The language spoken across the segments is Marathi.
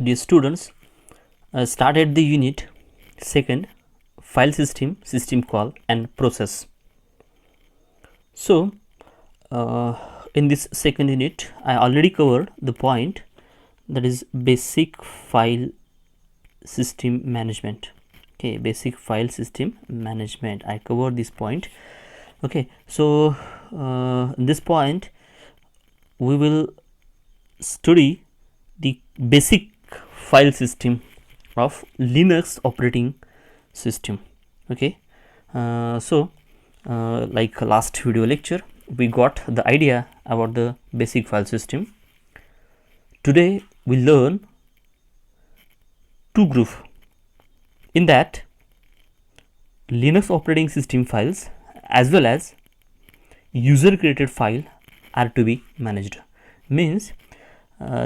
Dear students, started the unit second, file system call and process. So in this second unit I already covered the point, that is basic file system management. Okay, basic file system management, I covered this point. Okay, so in this point we will study the basic file system of Linux operating system. Okay, like last video lecture we got the idea about the basic file system. Today we learn two groups. In that, Linux operating system files as well as user created file are to be managed. Means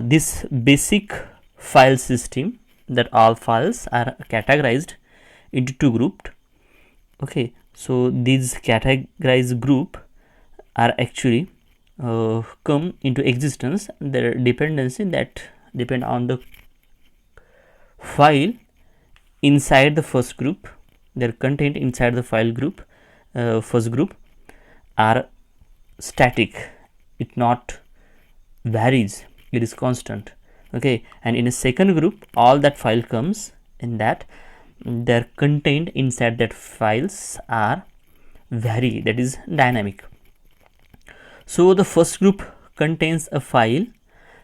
this basic file system, that all files are categorized into two groups. Okay, so these categorized group are actually come into existence. Their dependency that depend on the file inside the first group, their content inside the file group, first group are static, it not varies, it is constant. Okay, and in a second group all that file comes in that their content inside that files are vary, that is dynamic. So the first group contains a file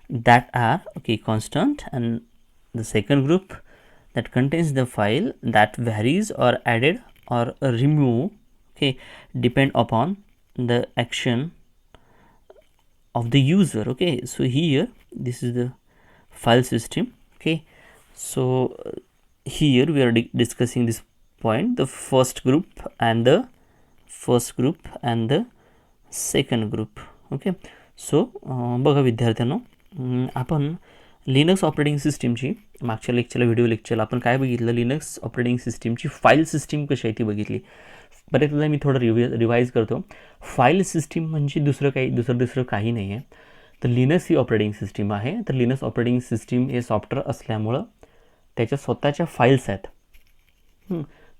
that are constant, and the second group that contains the file that varies or added or remove, depend upon the action of the user. Okay, so here this is the file system. Okay, so here we are discussing this point, the first group and the second group. Okay, so बघा विद्यार्थ्यांनो, आपण लिनक्स ऑपरेटिंग सिस्टीमची मागच्या लेक्चरला व्हिडिओ लेक्चरला आपण काय बघितलं, लिनक्स ऑपरेटिंग सिस्टीमची फाईल सिस्टीम कशी आहे ती बघितली. परत एकदा मी थोडं रिवाइज करतो. फाईल सिस्टीम म्हणजे दुसरं काही नाही आहे, तर लिनक्स ही ऑपरेटिंग सिस्टीम आहे. तर लिनक्स ऑपरेटिंग सिस्टीम हे सॉफ्टवेअर असल्यामुळं त्याच्या स्वतःच्या फाईल्स आहेत.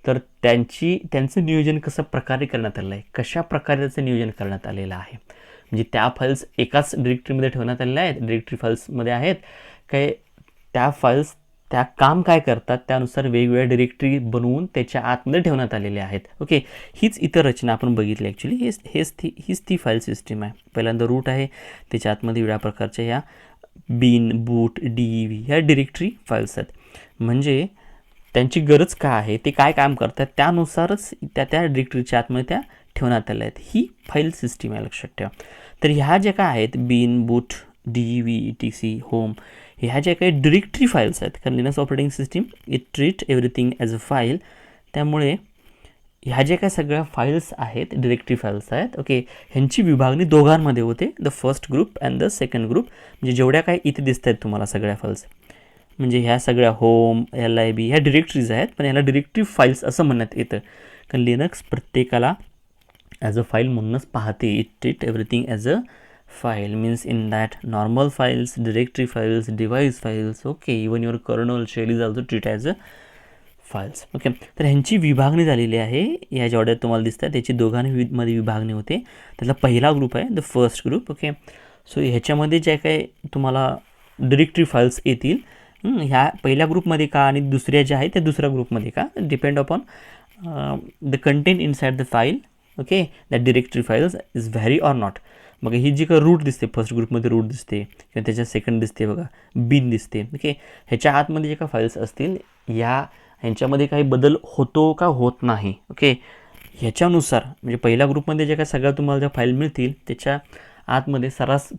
तर त्यांचं नियोजन कसं प्रकारे करण्यात आलेलं आहे, कशा प्रकारे त्याचं नियोजन करण्यात आलेलं आहे, म्हणजे त्या फाईल्स एकाच डिरेक्टरीमध्ये ठेवण्यात आलेल्या आहेत, डिरेक्टरी फाईल्समध्ये आहेत काय, त्या फाईल्स त्या काम काय करतात त्यानुसार वेगवेगळ्या डिरेक्टरी बनवून त्याच्या आतमध्ये ठेवण्यात आलेल्या आहेत. ओके, हीच इतर रचना आपण बघितली. ॲक्च्युली हीच ती फाईल सिस्टीम आहे. पहिल्यांदा रूट आहे, त्याच्या आतमध्ये वेगळ्या प्रकारच्या ह्या बिन, बूट, DEV ह्या डिरेक्टरी फाईल्स आहेत. म्हणजे त्यांची गरज काय आहे, ते काय काम करतात त्यानुसारच त्या डिरेक्टरीच्या आतमध्ये त्या ठेवण्यात आल्या आहेत. ही फाईल सिस्टीम आहे, लक्षात ठेवा. तर ह्या ज्या काय आहेत, बिन, बूट, DEV, ETC, होम, ह्या ज्या काही डिरेक्टरी फाईल्स आहेत, कारण Linux operating system it treat everything as a file, त्यामुळे ह्या ज्या काही सगळ्या फाईल्स आहेत, डिरेक्टरी फाईल्स आहेत. ओके, ह्यांची विभागणी दोघांमध्ये होते, the first group and the second group. म्हणजे जेवढ्या काही इथे दिसत आहेत तुम्हाला सगळ्या फाईल्स, म्हणजे ह्या सगळ्या होम, LIB ह्या डिरेक्टरीज आहेत, पण ह्याला डिरेक्टरी फाईल्स असं म्हणण्यात येतं, कारण लिनक्स प्रत्येकाला ॲज अ फाईल म्हणूनच पाहते. It treat everything as a file, means in that normal files, directory files, device files, okay, even your kernel shell is also treat as a files. Okay, तर ह्यांची विभागणी झालेली आहे. ह्या जेवढ्या तुम्हाला दिसतात त्याची दोघांमध्ये विभागणी होते. त्यातला पहिला ग्रुप आहे the first group. Okay, so ह्याच्यामध्ये ज्या काही तुम्हाला डिरेक्टरी फाईल्स येतील, ह्या पहिल्या ग्रुपमध्ये का आणि दुसऱ्या ज्या आहेत त्या दुसऱ्या ग्रुपमध्ये का, depend upon the content inside the file. Okay, that directory files is vary or not. मग ही जी काही रूट दिसते, फर्स्ट ग्रुपमध्ये रूट दिसते किंवा त्याच्या सेकंड दिसते बघा, बिन दिसते. ओके, ह्याच्या आतमध्ये जे काही फाईल्स असतील ह्यांच्यामध्ये काही बदल होतो का होत नाही. ओके, ह्याच्यानुसार म्हणजे पहिल्या ग्रुपमध्ये जे काही सगळ्या तुम्हाला ज्या फाईल मिळतील त्याच्या आतमध्ये सरास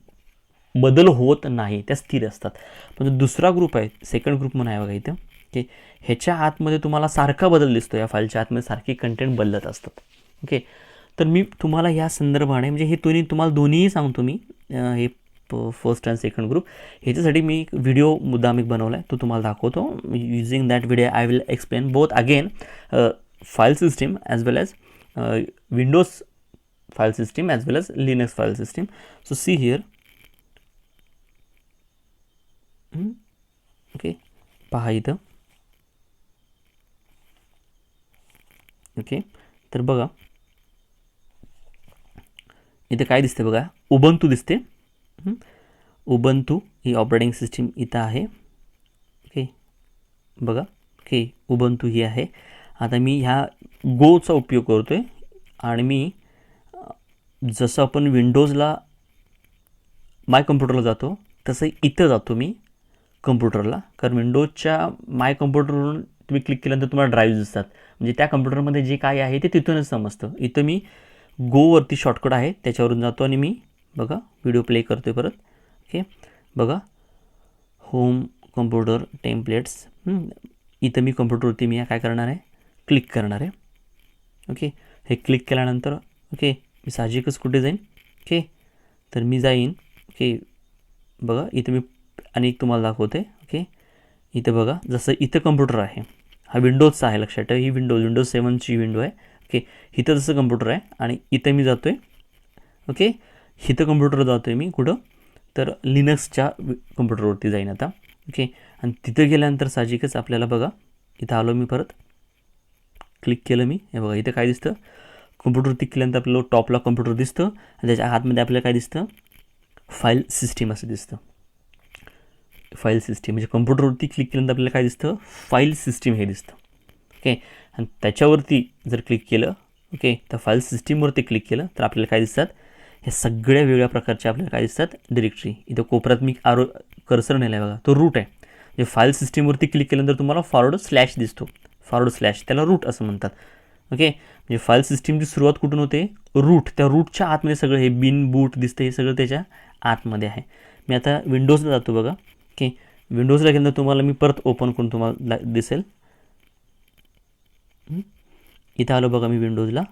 बदल होत नाही, त्या स्थिर असतात. पण दुसरा ग्रुप आहे, सेकंड ग्रुप म्हणून आहे बघा इथं. ओके, ह्याच्या आतमध्ये तुम्हाला सारखा बदल दिसतो, या फाईलच्या आतमध्ये सारखी कंटेंट बदलत असतात. ओके, तर मी तुम्हाला या संदर्भाने म्हणजे हे तुम्हाला दोन्हीही सांगतो मी, हे फर्स्ट अँड सेकंड ग्रुप, ह्याच्यासाठी मी एक व्हिडिओ मुद्दाम एक बनवला आहे, तो तुम्हाला दाखवतो. Using that video I will explain both again file system as well as Windows file system as well as Linux file system. So see here. Okay, पहा इथं. ओके, तर बघा इथं काय दिसते बघा, उबंतू दिसते. उबंतू ही ऑपरेटिंग सिस्टीम इथं आहे. ओके, बघा. ओके, उबंतू ही आहे. आता मी ह्या गोचा उपयोग करतो आहे आणि मी जसं आपण विंडोजला माय कम्प्युटरला जातो तसं इथं जातो मी कम्प्युटरला, कारण विंडोजच्या माय कम्प्युटरवरून तुम्ही क्लिक केल्यानंतर तुम्हाला ड्राईव्ह दिसतात, म्हणजे त्या कम्प्युटरमध्ये जे काय आहे ते तिथूनच समजतं. इथं मी गोवरती शॉर्टकट आहे त्याच्यावरून जातो आणि मी बघा व्हिडिओ प्ले करतो आहे परत. ओके, बघा होम कम्प्युटर टेम्पलेट्स. इथं मी कम्प्युटरवरती मी काय करणार आहे, क्लिक करणार आहे. ओके, हे क्लिक केल्यानंतर ओके मी साहजिकच कुठे जाईन. ओके, तर मी जाईन. ओके, बघा इथं मी आणि तुम्हाला दाखवते. ओके, इथं बघा जसं इथं कम्प्युटर आहे, हा विंडोजचा आहे, लक्षात ठेवा ही विंडोज 7ची विंडो आहे. ओके, इथं जसं कम्प्युटर आहे आणि इथं मी जातो आहे. ओके, इथं कम्प्युटर जातो आहे मी कुठं, तर लिनक्सच्या कम्प्युटरवरती जाईन आता. ओके, आणि तिथं गेल्यानंतर साहजिकच आपल्याला बघा इथं आलो मी, परत क्लिक केलं मी. हे बघा इथं काय दिसतं, कम्प्युटरवरती केल्यानंतर आपल्याला टॉपला कम्प्युटर दिसतं आणि त्याच्या हातमध्ये आपल्याला काय दिसतं, फाईल सिस्टीम असं दिसतं. फाईल सिस्टीम म्हणजे कम्प्युटरवरती क्लिक केल्यानंतर आपल्याला काय दिसतं, फाईल सिस्टीम हे दिसतं. ओके, आणि त्याच्यावरती जर क्लिक केलं, ओके, तर फाईल सिस्टीमवरती क्लिक केलं तर आपल्याला काय दिसतात, हे सगळ्या वेगळ्या प्रकारच्या आपल्याला काय दिसतात डिरेक्टरी. इथं कोपऱ्यात मी कर्सर नेला आहे बघा, तो रूट आहे. म्हणजे फाईल सिस्टीमवरती क्लिक केल्यानंतर तुम्हाला फॉरवर्ड स्लॅश दिसतो, फॉरवर्ड स्लॅश, त्याला रूट असं म्हणतात. ओके, म्हणजे फाईल सिस्टीमची सुरुवात कुठून होते, रूट, त्या रूटच्या आतमध्ये सगळं हे बिन बूट दिसतं, हे सगळं त्याच्या आतमध्ये आहे. मी आता विंडोजला जातो बघा. ओके, विंडोजला गेल्यानंतर तुम्हाला मी परत ओपन करून तुम्हाला दिसेल. इथं आलो बघा मी विंडोजला,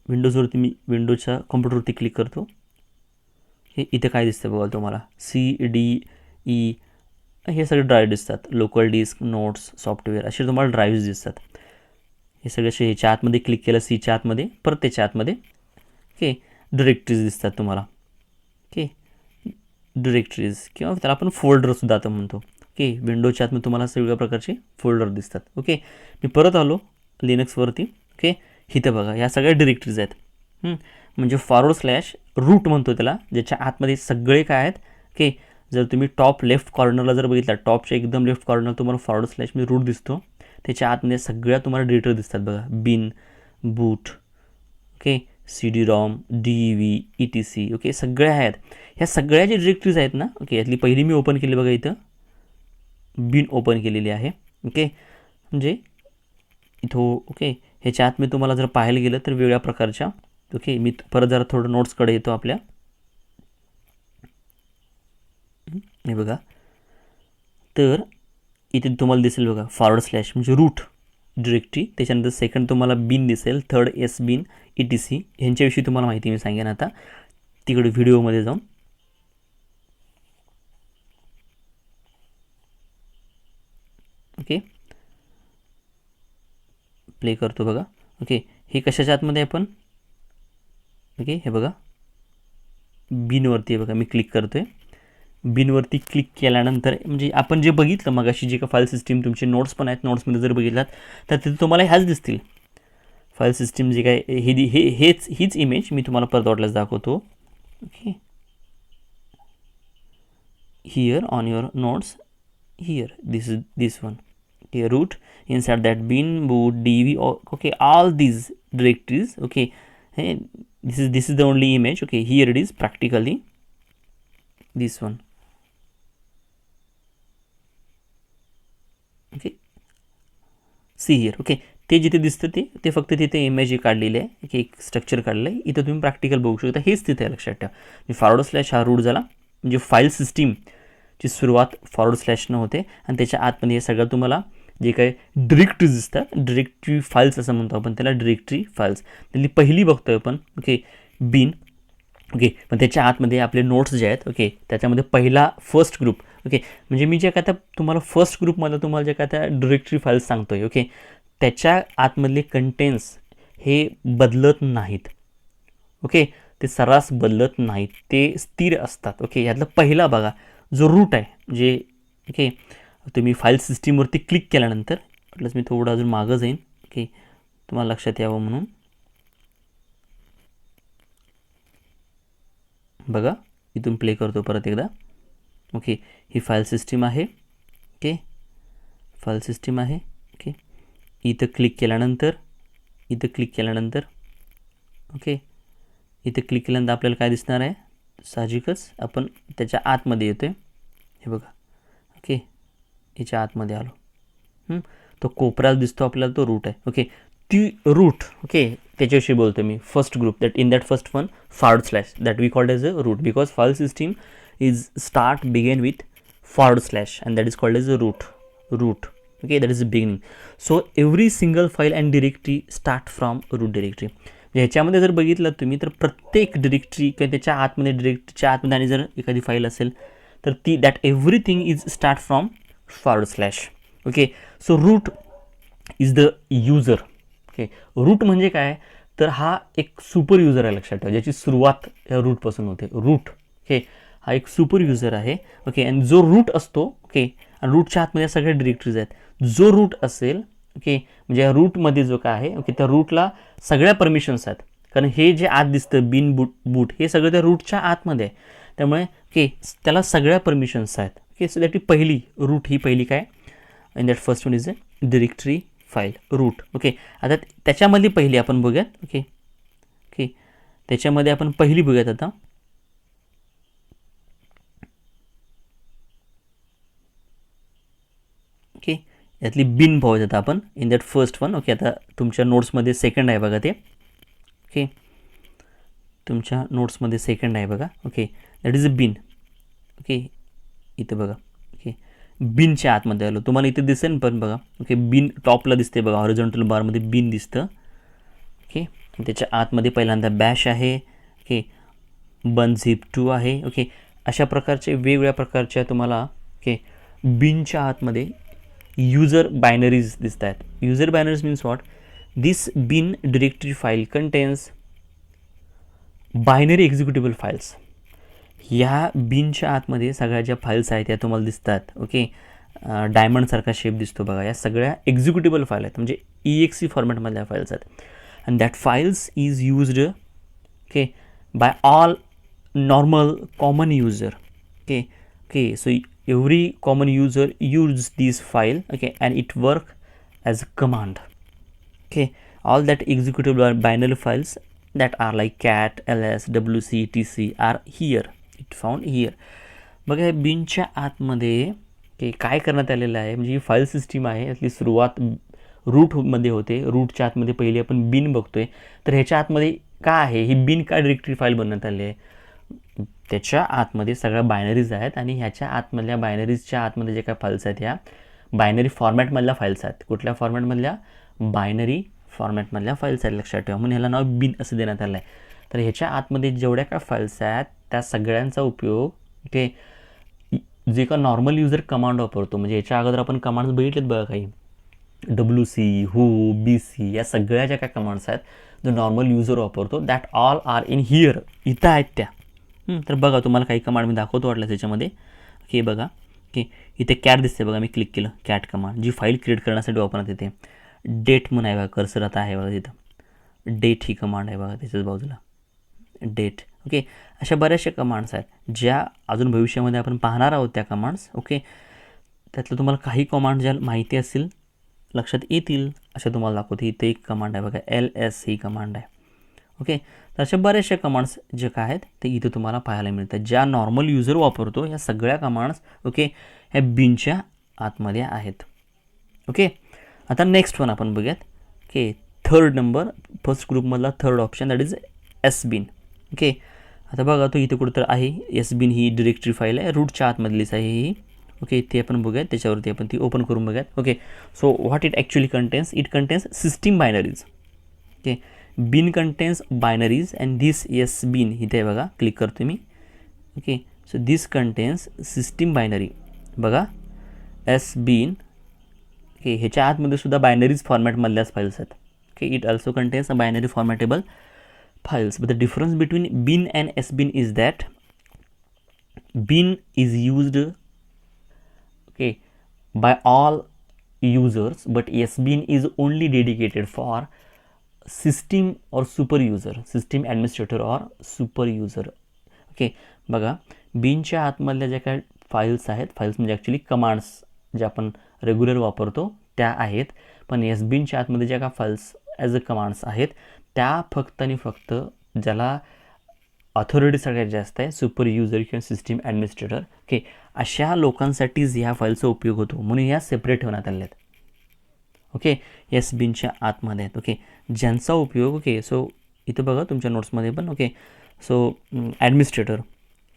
विंडोजवरती मी विंडोजच्या कम्प्युटरवरती क्लिक करतो. हे इथं काय दिसतं बघा तुम्हाला, CDE हे सगळे ड्राईव्ह दिसतात, लोकल डिस्क, नोट्स, सॉफ्टवेअर, असे तुम्हाला ड्राईव्ह दिसतात. हे सगळे असे ह्याच्या आतमध्ये क्लिक केलं, सीच्या आतमध्ये, परत त्याच्या आतमध्ये ओके डिरेक्टरीज दिसतात तुम्हाला. ओके, डिरेक्टरीज किंवा त्याला आपण फोल्डरसुद्धा आता म्हणतो. ओके, विंडोच्या आतमध्ये तुम्हाला सगळ्या प्रकारचे फोल्डर दिसतात. ओके, मी परत आलो लिनक्सवरती. ओके, इथं बघा ह्या सगळ्या डिरेक्टरीज आहेत. म्हणजे फॉरवर्ड स्लॅश रूट म्हणतो त्याला, ज्याच्या आतमध्ये सगळे काय आहेत. ओके, जर तुम्ही टॉप लेफ्ट कॉर्नरला जर बघितला, टॉपच्या एकदम लेफ्ट कॉर्नर तुम्हाला फॉरवर्ड स्लॅश म्हणजे रूट दिसतो, त्याच्या आतमध्ये सगळ्या तुम्हाला डिरेक्टरी दिसतात बघा, bin, boot, okay, CD-ROM, DEV, ETC. Okay, सगळ्या आहेत. ह्या सगळ्या ज्या डिरेक्टरीज आहेत ना, ओके, यातली पहिली मी ओपन केली बघा, इथं बिन ओपन केलेली आहे. ओके, म्हणजे इथं ओके ह्याच्या आत मी तुम्हाला जर पाहायला गेलं तर वेगळ्या प्रकारच्या. ओके, मी परत जरा थोडं नोट्सकडे येतो आपल्या. हे बघा, तर इथे तुम्हाला दिसेल बघा फॉरवर्ड स्लॅश म्हणजे रूट डिरेक्टरी, त्याच्यानंतर सेकंड तुम्हाला बिन दिसेल, थर्ड एस बिन, ETC, ह्यांच्याविषयी तुम्हाला माहिती मी सांगेन आता तिकडे व्हिडिओमध्ये जाऊन. ओके, प्ले करतो बघा. ओके, हे कशाच्या आतमध्ये आपण, ओके हे बघा बिनवरती आहे बघा, मी क्लिक करतो आहे. बिनवरती क्लिक केल्यानंतर म्हणजे आपण जे बघितलं मग अशी जी का फाईल सिस्टीम, तुमचे नोट्स पण आहेत, नोट्समध्ये जर बघितलात तर तिथे तुम्हाला ह्याच दिसतील फाईल सिस्टीम जे काय हीच इमेज मी तुम्हाला परत वाटल्यास दाखवतो. Okay, here on your notes, here this one, okay, root, inside that bin, boot, DV, okay, all these directories. Okay, hey, this is the only image. Okay, here it is practically this one. Okay, see here. Okay, ते जिथे दिसतं ते फक्त तिथे इमेज काढलेली आहे, एक स्ट्रक्चर काढलं आहे. इथं तुम्ही प्रॅक्टिकल बघू शकता, हेच तिथे आहे, लक्षात ठेवा. फॉरवर्ड स्लॅश हा रूट झाला, म्हणजे फाईल सिस्टीमची सुरुवात फॉरवर्ड स्लॅशनं होते आणि त्याच्या आतमध्ये हे सगळं तुम्हाला जे काही डिरेक्टरीज दिसतात, डिरेक्टरी फाईल्स असं म्हणतो आपण त्याला, डिरेक्टरी फाईल्स. त्यातली पहिली बघतोय आपण, ओके, बिन. ओके, पण त्याच्या आतमध्ये आपले नोट्स जे आहेत, ओके, त्याच्यामध्ये पहिला फर्स्ट ग्रुप. ओके, म्हणजे मी जे काय त्या तुम्हाला फर्स्ट ग्रुपमध्ये तुम्हाला जे काय त्या डिरेक्टरी फाईल्स सांगतोय, ओके, त्याच्या आतमधले कंटेन्ट्स हे बदलत नाहीत. ओके, ते सर्रास बदलत नाहीत, ते स्थिर असतात. ओके, यातला पहिला बघा जो रूट आहे, जे ओके तुम्ही फाईल सिस्टीमवरती क्लिक केल्यानंतर, म्हटलंच मी थोडं अजून मागं जाईन, ओके, तुम्हाला लक्षात यावं म्हणून. बघा, इथून प्ले करतो परत एकदा. ओके, ही फाईल सिस्टीम आहे. ओके, फाईल सिस्टीम आहे. ओके, इथं क्लिक केल्यानंतर, ओके, इथं क्लिक केल्यानंतर आपल्याला काय दिसणार आहे, साहजिकच आपण त्याच्या आतमध्ये येतो आहे. हे बघा, ओके, याच्या आतमध्ये आलो. तो कोपरा दिसतो आपल्याला, तो रूट आहे. ओके, ती रूट, ओके, त्याच्याविषयी बोलतो मी. First group, that in that first one / that we called as a root, because file system is begin with / and that is called as a root. Okay, that is the beginning. So every single file and directory start from root directory. ह्याच्यामध्ये जर बघितलं तुम्ही तर प्रत्येक डिरेक्टरी किंवा त्याच्या आतमध्ये डिरेक्टरीच्या आतमध्ये आणि जर एखादी फाईल असेल तर ती that everything is start from /. Okay, so root is the user. Okay, root म्हणजे काय, तर हा एक सुपर युजर आहे, लक्षात ठेवा, ज्याची सुरुवात या रूटपासून होते. रूट, ओके, हा एक सुपर युजर आहे. ओके, आणि जो रूट असतो, ओके, आणि रूटच्या आतमध्ये सगळ्या डिरेक्टरीज आहेत. जो रूट असेल, ओके, म्हणजे या रूटमध्ये जो काय आहे, ओके, त्या रूटला सगळ्या परमिशन्स आहेत. कारण हे जे आत दिसतं बिन बूट हे सगळं त्या रूटच्या आतमध्ये आहे. त्यामुळे ओके, त्याला सगळ्या परमिशन्स आहेत. ओके, सो दॅट ही पहिली रूट, ही पहिली काय, in that first one is a directory file root. Okay, आता त्याच्यामध्ये पहिली आपण बघूयात. ओके, ओके, त्याच्यामध्ये आपण पहिली बघूयात आता. ओके, यातली बिन पाहूयात आता आपण in that first one. Okay, आता तुमच्या नोट्समध्ये सेकंड आहे बघा ते. ओके, तुमच्या नोट्समध्ये सेकंड आहे बघा. Okay, that is a bin. Okay, इथं बघा. ओके, बिनच्या आतमध्ये आलो, तुम्हाला इथे दिसेल पण बघा. ओके, बिन टॉपला दिसते बघा, हॉरिझॉन्टल बारमध्ये बिन दिसतं. ओके, त्याच्या आतमध्ये पहिल्यांदा बॅश आहे. ओके, zip2 आहे. ओके, अशा प्रकारचे वेगवेगळ्या प्रकारच्या तुम्हाला ओके बिनच्या आतमध्ये युजर बायनरीज दिसत आहेत. User binaries means what, this bin directory file contains binary executable files. ह्या बिनच्या आतमध्ये सगळ्या ज्या फाईल्स आहेत त्या तुम्हाला दिसतात. ओके, डायमंडसारखा शेप दिसतो बघा, या सगळ्या एक्झिक्युटेबल फाईल आहेत, म्हणजे EXE फॉर्मॅटमधल्या फाईल्स आहेत. And that files is used okay by all normal common user. Okay, okay, so every common user use this file, okay, and it work as a command. Okay, all that executable binary files that are like cat, ls, wc, tc are here, it found here. बघा, हे बिनच्या आतमध्ये ओके काय करण्यात आलेलं आहे, म्हणजे ही फाईल सिस्टीम आहे, यातली सुरुवात रूटमध्ये होते. रूटच्या आतमध्ये पहिली आपण बिन बघतोय, तर ह्याच्या आतमध्ये काय आहे, ही बिन का डिरेक्टरी फाईल बनवण्यात आली आहे, त्याच्या आतमध्ये सगळ्या बायनरीज आहेत. आणि ह्याच्या आतमधल्या बायनरीजच्या आतमध्ये जे काय फाईल्स आहेत ह्या बायनरी फॉर्मॅटमधल्या फाईल्स आहेत. कुठल्या फॉर्मॅटमधल्या, बायनरी फॉर्मॅटमधल्या फाईल्स आहेत, लक्षात ठेवा. म्हणून ह्याला नाव बिन असं देण्यात आलं आहे. तर ह्याच्या आतमध्ये जेवढ्या काय फाईल्स आहेत त्या सगळ्यांचा उपयोग ओके जे का नॉर्मल युजर कमांड वापरतो, म्हणजे याच्या अगोदर आपण कमांड्स बघितलेत बघा, काही WC, WHO, BC या सगळ्या ज्या काय कमांड्स आहेत जो नॉर्मल युजर वापरतो, that all are in here, इथं आहेत त्या. तर बघा, तुम्हाला काही कमांड मी दाखवतो वाटलं त्याच्यामध्ये. ओके, बघा, ओके, इथे कॅट दिसते बघा, मी क्लिक केलं, कॅट कमांड जी फाईल क्रिएट करण्यासाठी वापरण्यात येते. डेट म्हणून आहे बघा, कर्सर आता आहे बघा तिथं, डेट ही कमांड आहे बघा त्याच्याच बाजूला, डेट. ओके, अशा बऱ्याचशा कमांड्स आहेत ज्या अजून भविष्यामध्ये आपण पाहणार आहोत त्या कमांड्स. ओके, त्यातलं तुम्हाला काही कमांड ज्या माहिती असतील, लक्षात येतील अशा तुम्हाला दाखवते. इथे एक कमांड आहे बघा, LS ही कमांड आहे. ओके, तर अशा बऱ्याचशा कमांड्स जे काय आहेत ते इथे तुम्हाला पाहायला मिळतात, ज्या नॉर्मल युजर वापरतो. या सगळ्या कमांड्स ओके ह्या बिनच्या आतमध्ये आहेत. ओके, आता नेक्स्ट वन आपण बघूयात. ओके, थर्ड नंबर, फर्स्ट ग्रुपमधला third option, that is SBin. Okay, आता बघा, तो इथे कुठं तर आहे. SBin ही डिरेक्टरी फाईल आहे, रूटच्या आतमधलीच आहे ही. ओके, ते आपण बघूयात, त्याच्यावरती आपण ती ओपन करून बघूयात. Okay, so what it actually contains, it contains system binaries. Okay, bin contains binaries and this SBin इथे आहे बघा, क्लिक करतो मी. Okay, so this contains system binary. बघा, SBin. ओके, ह्याच्या आतमध्ये सुद्धा बायनरीज फॉर्मॅटमधल्याच फाईल्स आहेत. Okay, it also contains a binary formattable files, but the difference between bin and SBin is that bin is used okay by all users, but SBIN is only dedicated for system or super user, system administrator or super user. Okay, बघा बिनच्या आतमधल्या ज्या काही फाईल्स आहेत, फाईल्स म्हणजे ॲक्च्युली कमांड्स ज्या आपण रेग्युलर वापरतो त्या आहेत, पण एस बिनच्या आतमध्ये ज्या काही फाईल्स ॲज अ कमांड्स आहेत त्या फक्त आणि फक्त ज्याला ऑथॉरिटी सगळ्यात जास्त आहे, सुपर युजर किंवा सिस्टीम ॲडमिनिस्ट्रेटर, ओके, अशा लोकांसाठीच ह्या फाईलचा उपयोग होतो, म्हणून ह्या सेपरेट ठेवण्यात आल्या आहेत. ओके, एस बिनच्या आतमध्ये आहेत. ओके, ज्यांचा उपयोग, ओके, सो इथं बघा तुमच्या नोट्समध्ये पण, okay, so administrator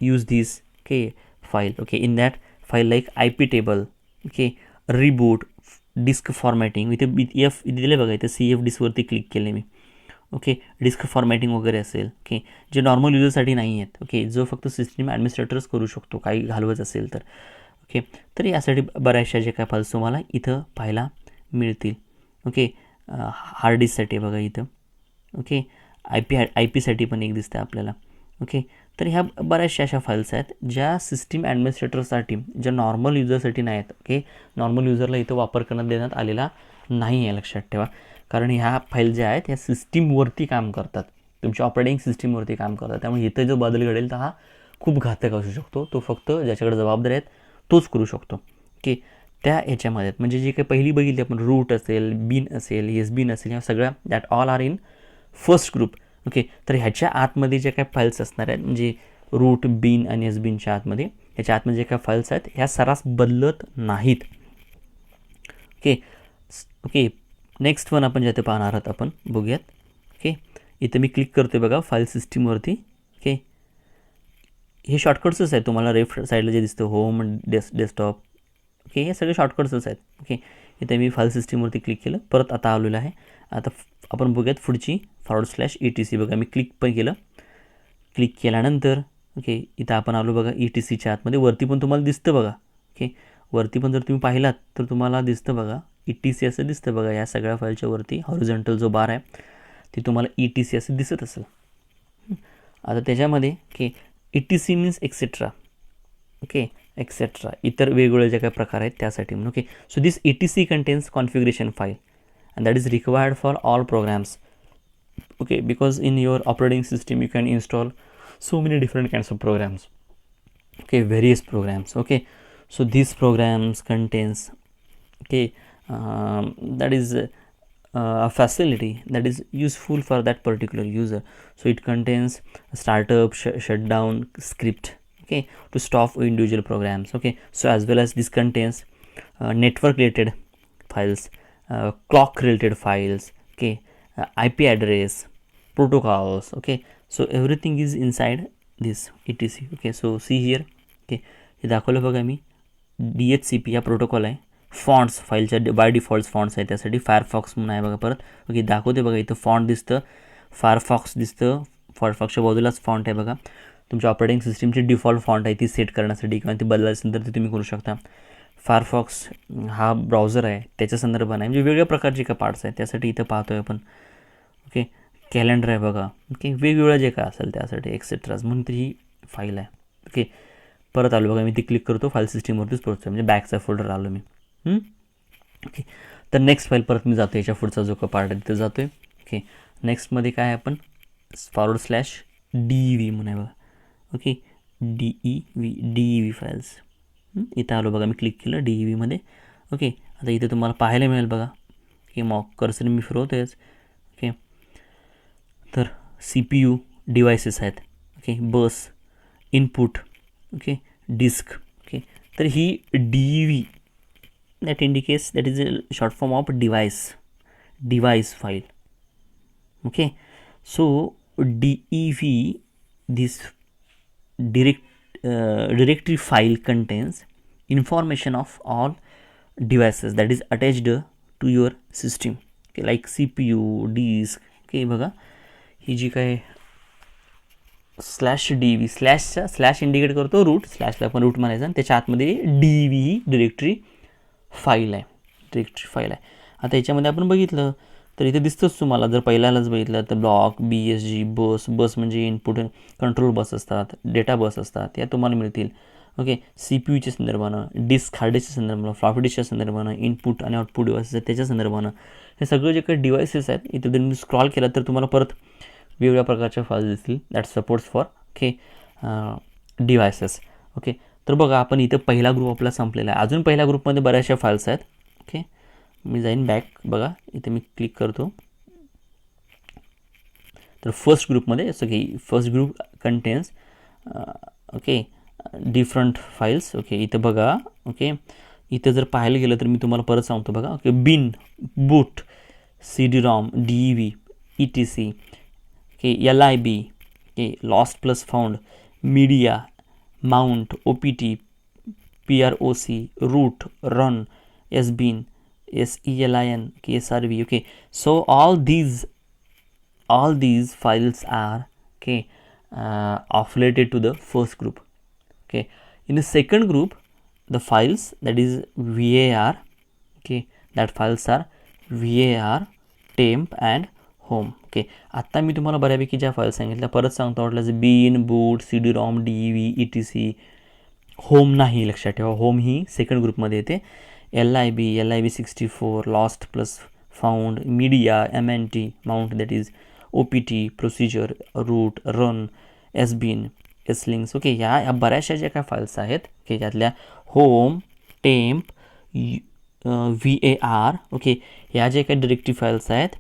use this, okay, file, okay, in that file like IP table, okay, reboot, disk formatting, इथे एफ दिले बघा, इथे CF डिस्कवरती क्लिक केले मी. ओके, डिस्क फॉर्मॅटिंग वगैरे असेल, ओके, जे नॉर्मल युजरसाठी नाही आहेत, ओके, जो फक्त सिस्टीम ॲडमिनिस्ट्रेटरच करू शकतो काही घालवत असेल तर. ओके, तर यासाठी बऱ्याचशा जे काय फाईल्स तुम्हाला इथं पाहायला मिळतील. ओके, हार्ड डिस्कसाठी बघा इथं. ओके, आय पीसाठी पण एक दिसतं आपल्याला. ओके, तर ह्या बऱ्याचशा अशा फाईल्स आहेत ज्या सिस्टीम ॲडमिनिस्ट्रेटरसाठी, ज्या नॉर्मल युजरसाठी नाही आहेत. ओके, नॉर्मल युजरला इथं वापर करण्यात देण्यात आलेला नाही आहे, लक्षात ठेवा. कारण ह्या फाईल ज्या आहेत ह्या सिस्टीमवरती काम करतात, तुमच्या ऑपरेटिंग सिस्टीमवरती काम करतात. त्यामुळे इथं जो बदल घडेल तर हा खूप घातक असू शकतो. तो फक्त ज्याच्याकडे जबाबदारी आहेत तोच करू शकतो. ओके, त्या ह्याच्यामध्ये म्हणजे जे काही पहिली बघितली आपण, रूट असेल, बिन असेल, एस बिन असेल, ह्या सगळ्या that all are in first group. Okay, तर ह्याच्या आतमध्ये जे काही फाईल्स असणार आहेत म्हणजे रूट, बिन आणि एस बिनच्या आतमध्ये, ह्याच्या आतमध्ये जे काही फाईल्स आहेत ह्या सरास बदलत नाहीत. ओके, ओके, नेक्स्ट वन आपण ज्याथे पाहणार आहोत आपण बघूयात. ओके, इथं मी क्लिक करतो बघा फाईल सिस्टीमवरती. ओके, हे शॉर्टकट्सच आहेत, तुम्हाला लेफ्ट साईडला जे दिसतं होम, डेस्कटॉप, ओके, हे सगळे शॉर्टकट्सच आहेत. ओके, इथे मी फाईल सिस्टीमवरती क्लिक केलं, परत आता आलेलं आहे. आता आपण बघूयात पुढची /etc बघा, मी क्लिक पण केलं. क्लिक केल्यानंतर ओके, इथं आपण आलो बघा ETCच्या आतमध्ये, वरती पण तुम्हाला दिसतं बघा. ओके, वरती पण जर तुम्ही पाहिलात तर तुम्हाला दिसतं बघा ETC असं दिसतं बघा, या सगळ्या फाईलच्या वरती हॉरिझॉन्टल जो बार आहे ते तुम्हाला ETC असं दिसत असेल. आता त्याच्यामध्ये okay, ETC means etcetera. Okay, etcetera, इतर वेगवेगळे जे काही प्रकार आहेत त्यासाठी म्हणून. Okay, so this ETC contains configuration file and that is required for all programs. Okay, because in your operating system you can install so many different kinds of programs. Okay, various programs. Okay, so these programs contains, okay, that is a facility that is useful for that particular user. So it contains a startup, shutdown script, okay, to stop individual programs. Okay, so as well as this contains network related files, clock related files, okay, IP address, protocols. Okay, so everything is inside this ETC. Okay, so see here. Okay, हे दाखवलं बघा मी, DHCP हा प्रोटोकॉल आहे. फॉन्ट्स फाईलच्या बाय डिफॉल्ट फॉन्ट्स आहे, त्यासाठी फायरफॉक्स म्हणून आहे बघा. परत ओके, दाखवते बघा इथं फॉन्ट दिसतं, फायरफॉक्स दिसतं, फायरफॉक्सच्या बाजूलाच फॉन्ट आहे बघा. तुमच्या ऑपरेटिंग सिस्टीमची डिफॉल्ट फॉन्ट आहे ती सेट करण्यासाठी किंवा ती बदलायचं असेल तर ते तुम्ही करू शकता. फायरफॉक्स हा ब्राउझर आहे, त्याच्या संदर्भाने म्हणजे वेगवेगळ्या प्रकारचे का पार्ट्स आहेत त्यासाठी इथं पाहतोय आपण. ओके, कॅलेंडर आहे बघा. ओके, वेगवेगळं जे काय असेल त्यासाठी एक्सेट्राज म्हणून ती ही फाईल आहे. ओके, परत आलो बघा, मी ती क्लिक करतो, फाईल सिस्टीमवरतीच पोहोचतो, म्हणजे बॅकचा फोल्डर आलो मी. ओके, तर नेक्स्ट फाईल परत मी जातो, याच्या पुढचा जो का पार्ट आहे तिथं जातो आहे. ओके, नेक्स्टमध्ये काय आहे आपण /DEV म्हणून आहे बघा. ओके, DEV फाईल्स, इथं आलो बघा, मी क्लिक केलं DEVमध्ये. ओके, आता इथे तुम्हाला पाहायला मिळेल बघा की मॉक कर्सर मी फिरवतोयच. ओके, तर CPU डिव्हायसेस आहेत. ओके, बस, इनपुट, ओके, डिस्क. ओके, तर ही DEV that indicates, that is a short form of device file. Okay, so DEV, this directory file contains information of all devices that is attached to your system. Okay, like CPU, disk. Okay, बघा ही जी काय /DEV, स्लॅश इंडिकेट करतो रूट, स्लॅशला पण रूट म्हणायचं, आणि त्याच्या आतमध्ये DEV ही डिरेक्टरी फाईल आहे. आता याच्यामध्ये आपण बघितलं तर इथे दिसतंच तुम्हाला, जर पहिल्यालाच बघितलं तर ब्लॉक, BSG, बस म्हणजे इनपुट कंट्रोल बस असतात, डेटा बस असतात, या तुम्हाला मिळतील. ओके, सी पी यूच्या संदर्भानं, डिस्क हार्ड डिस्कच्या संदर्भानं, फ्लॉपी डिस्कच्या संदर्भानं, इनपुट आणि आउटपुट डिव्हाइसेस आहेत त्याच्या संदर्भानं, हे सगळं जे काही डिव्हाइसेस आहेत इथे तुम्ही स्क्रॉल केला तर तुम्हाला परत वेगवेगळ्या प्रकारच्या फाईल्स दिसतील that supports for okay devices. Okay, तर बघा आपण इथं पहिला ग्रुप आपला संपलेला आहे. अजून पहिल्या ग्रुपमध्ये बऱ्याचशा फाईल्स आहेत. ओके, मी जाईन बॅक, बघा इथे मी क्लिक करतो तर फर्स्ट ग्रुपमध्ये असं की first group contains okay different files. Okay, इथं बघा. ओके, इथं जर पाहायला गेलं तर मी तुम्हाला परत सांगतो बघा. Okay, bin, boot, C D ROM, D E V, E T C, okay, L I B, okay, lost plus found, media, mount, O P T, P R O C, root, run, S bin, S E L I N, K S R V. Okay, so all these files are okay affiliated to the first group. Okay, in the second group the files that is var, okay, that files are var, temp and home. Okay, आता मी तुम्हाला बऱ्यापैकी ज्या फाईल्स सांगितल्या परत सांगतो म्हटलं bin, boot, C D ROM, D E V, E T C. Home नाही, लक्षात ठेवा, होम ही सेकंड ग्रुपमध्ये येते. L I B 64, lost plus found, media, M N T, mount that is O P T, procedure, root, run, S bin, S links. Okay, या बऱ्याचशा ज्या काय फाईल्स आहेत की त्यातल्या home, temp, V A R, okay, या जे काही डिरेक्टिव्ह फाईल्स आहेत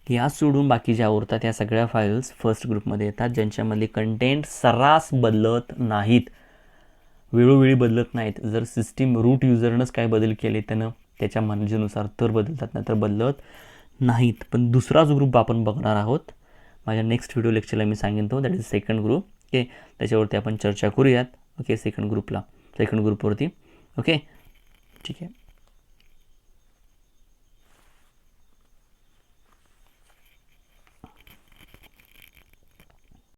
या सोडून बाकी ज्या उरतात या सगळ्या फाईल्स फर्स्ट ग्रुपमध्ये येतात, ज्यांच्यामधले कंटेंट सर्रास बदलत नाहीत, वेळोवेळी बदलत नाहीत. जर सिस्टीम रूट युजरनंच काय बदल केले त्यानं त्याच्या मर्जीनुसार तर बदलतात, नाही तर बदलत नाहीत. पण दुसरा जो ग्रुप आपण बघणार आहोत माझ्या नेक्स्ट व्हिडिओ लेक्चरला मी सांगेन तो that is second group. Okay, त्याच्यावरती आपण चर्चा करूयात. Okay, second ग्रुपवरती. ओके, ठीक आहे.